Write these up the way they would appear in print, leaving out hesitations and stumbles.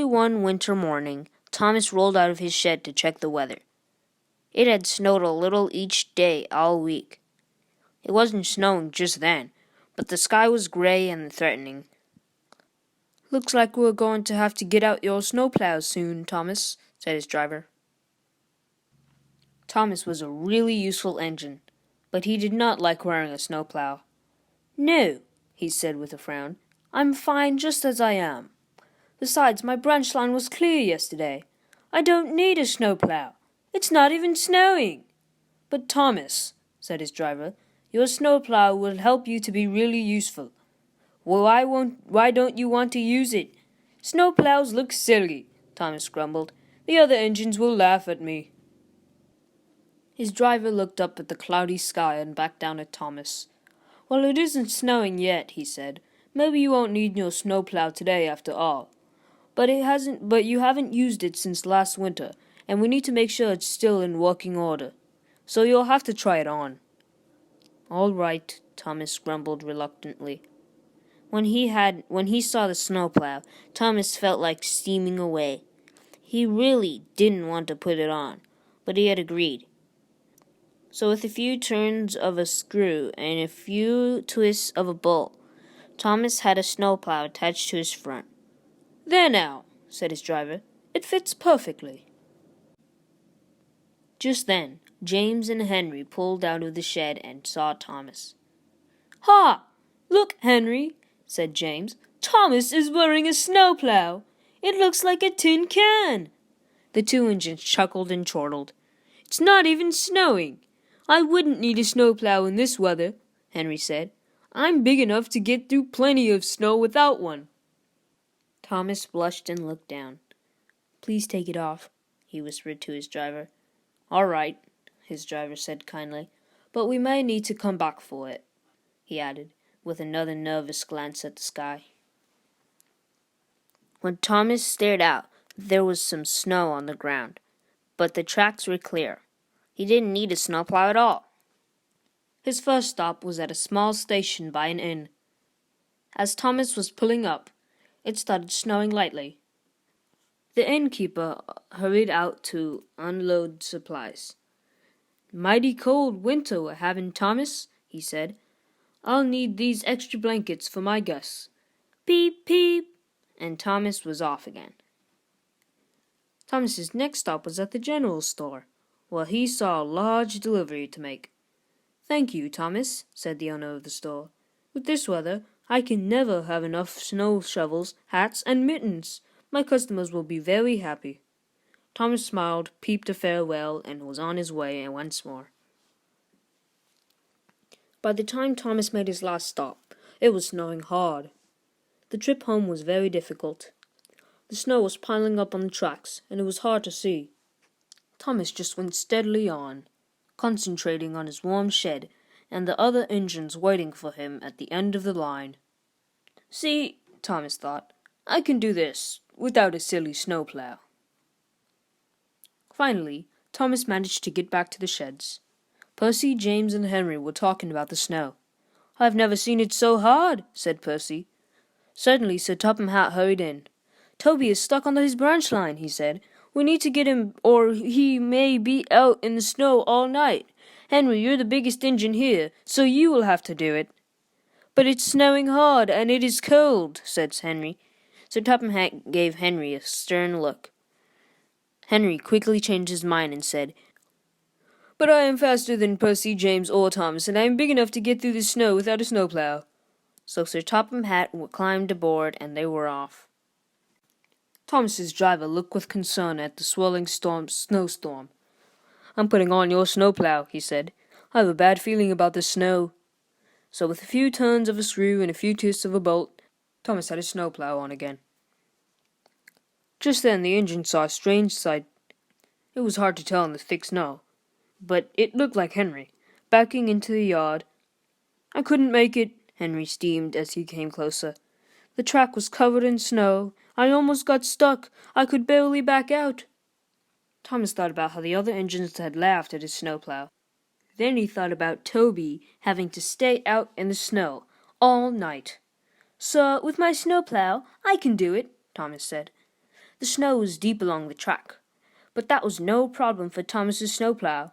Early one winter morning, Thomas rolled out of his shed to check the weather. It had snowed a little each day all week. It wasn't snowing just then, but the sky was gray and threatening. "Looks like we're going to have to get out your snowplow soon, Thomas," said his driver. Thomas was a really useful engine, but he did not like wearing a snowplow. "No," he said with a frown. "I'm fine just as I am. Besides, my branch line was clear yesterday. I don't need a snowplow. It's not even snowing." "But Thomas," said his driver, "your snowplow will help you to be really useful. Why don't you want to use it?" "Snowplows look silly," Thomas grumbled. "The other engines will laugh at me." His driver looked up at the cloudy sky and back down at Thomas. "Well, it isn't snowing yet," he said. "Maybe you won't need your snowplow today after all. But you haven't used it since last winter, and we need to make sure it's still in working order. So you'll have to try it on." "All right," Thomas grumbled reluctantly. When he saw the snowplow, Thomas felt like steaming away. He really didn't want to put it on, but he had agreed. So with a few turns of a screw and a few twists of a bolt, Thomas had a snowplow attached to his front. "There now," said his driver. "It fits perfectly." Just then, James and Henry pulled out of the shed and saw Thomas. "Ha! Look, Henry," said James. "Thomas is wearing a snowplow. It looks like a tin can." The two engines chuckled and chortled. "It's not even snowing. I wouldn't need a snowplow in this weather," Henry said. "I'm big enough to get through plenty of snow without one." Thomas blushed and looked down. "Please take it off," he whispered to his driver. "All right," his driver said kindly, "but we may need to come back for it," he added, with another nervous glance at the sky. When Thomas stared out, there was some snow on the ground, but the tracks were clear. He didn't need a snowplow at all. His first stop was at a small station by an inn. As Thomas was pulling up, it started snowing lightly. The innkeeper hurried out to unload supplies. "Mighty cold winter we're having, Thomas," he said. "I'll need these extra blankets for my guests." "Peep, peep," and Thomas was off again. Thomas's next stop was at the general store, where he saw a large delivery to make. "Thank you, Thomas," said the owner of the store. "With this weather, I can never have enough snow shovels, hats, and mittens. My customers will be very happy." Thomas smiled, peeped a farewell, and was on his way once more. By the time Thomas made his last stop, it was snowing hard. The trip home was very difficult. The snow was piling up on the tracks, and it was hard to see. Thomas just went steadily on, concentrating on his warm shed and the other engines waiting for him at the end of the line. "See," Thomas thought, "I can do this without a silly snowplow." Finally, Thomas managed to get back to the sheds. Percy, James, and Henry were talking about the snow. "I've never seen it so hard," said Percy. Suddenly Sir Topham Hatt hurried in. "Toby is stuck on his branch line," he said. "We need to get him, or he may be out in the snow all night. Henry, you're the biggest engine here, so you will have to do it." "But it's snowing hard, and it is cold," said Henry. Sir Topham Hatt gave Henry a stern look. Henry quickly changed his mind and said, "But I am faster than Percy, James, or Thomas, and I am big enough to get through the snow without a snowplow." So Sir Topham Hatt climbed aboard, and they were off. Thomas's driver looked with concern at the swirling snowstorm. "I'm putting on your snowplow," he said. "I have a bad feeling about the snow." So with a few turns of a screw and a few twists of a bolt, Thomas had his snowplow on again. Just then the engine saw a strange sight. It was hard to tell in the thick snow, but it looked like Henry, backing into the yard. "I couldn't make it," Henry steamed as he came closer. "The track was covered in snow. I almost got stuck. I could barely back out." Thomas thought about how the other engines had laughed at his snowplow. Then he thought about Toby having to stay out in the snow all night. "Sir, with my snowplow, I can do it," Thomas said. The snow was deep along the track, but that was no problem for Thomas's snowplow.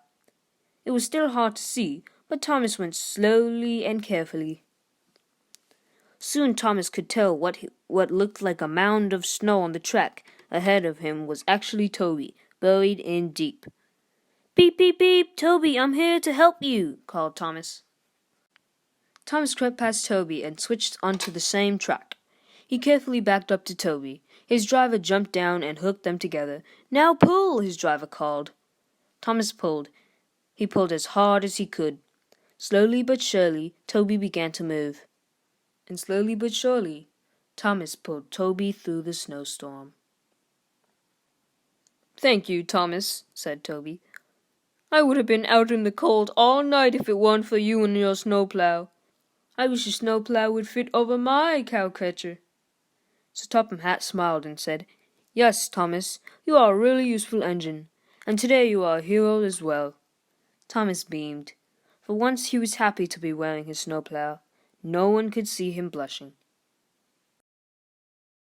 It was still hard to see, but Thomas went slowly and carefully. Soon Thomas could tell what looked like a mound of snow on the track ahead of him was actually Toby, buried in deep. "Beep, beep, beep! Toby, I'm here to help you!" called Thomas. Thomas crept past Toby and switched onto the same track. He carefully backed up to Toby. His driver jumped down and hooked them together. "Now pull!" his driver called. Thomas pulled. He pulled as hard as he could. Slowly but surely, Toby began to move. And slowly but surely, Thomas pulled Toby through the snowstorm. "Thank you, Thomas," said Toby. "I would have been out in the cold all night if it weren't for you and your snowplow. I wish a snowplow would fit over my cowcatcher." So Topham Hatt smiled and said, "Yes, Thomas, you are a really useful engine, and today you are a hero as well." Thomas beamed. For once he was happy to be wearing his snowplow. No one could see him blushing.